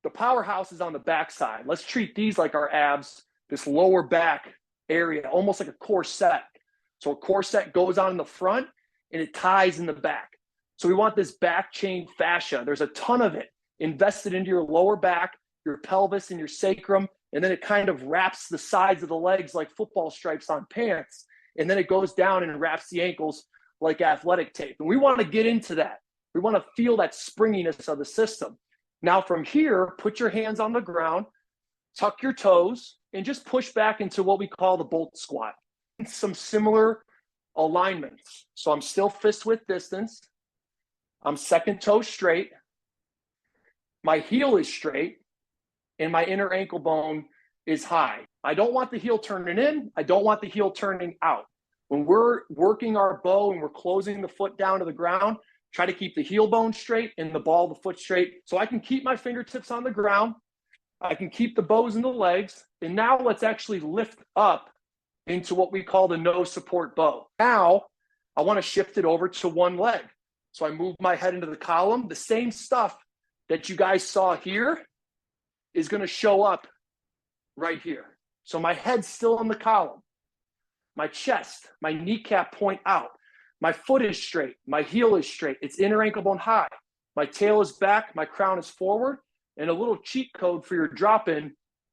The powerhouse is on the backside. Let's treat these like our abs, this lower back area, almost like a corset. So a corset goes on in the front and it ties in the back. So we want this back chain fascia. There's a ton of it invested into your lower back, your pelvis, and your sacrum. And then it kind of wraps the sides of the legs like football stripes on pants. And then it goes down and wraps the ankles like athletic tape. And we want to get into that. We want to feel that springiness of the system. Now from here, put your hands on the ground, tuck your toes, and just push back into what we call the bolt squat. Some similar alignments. So I'm still fist width distance. I'm second toe straight. My heel is straight, and my inner ankle bone is high. I don't want the heel turning in. I don't want the heel turning out. When we're working our bow and we're closing the foot down to the ground, try to keep the heel bone straight and the ball of the foot straight. So I can keep my fingertips on the ground. I can keep the bows in the legs. And now let's actually lift up into what we call the no support bow. Now I want to shift it over to one leg. So I move my head into the column. The same stuff that you guys saw here is going to show up right here. So my head's still in the column. My chest, my kneecap point out. My foot is straight. My heel is straight. It's inner ankle bone high. My tail is back. My crown is forward. And a little cheat code for your drop in,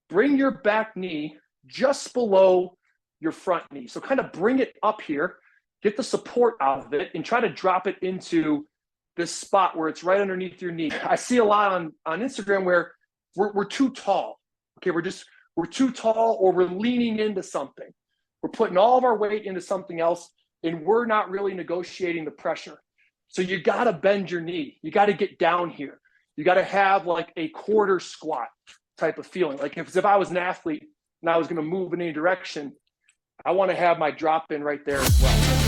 bring your back knee just below your front knee. So kind of bring it up here, get the support out of it, and try to drop it into this spot where it's right underneath your knee. I see a lot on Instagram where we're too tall. Okay, we're too tall, or we're leaning into something. We're putting all of our weight into something else, and we're not really negotiating the pressure. So you got to bend your knee. You got to get down here. You got to have like a quarter squat type of feeling. Like if I was an athlete and I was going to move in any direction, I want to have my drop in right there as well.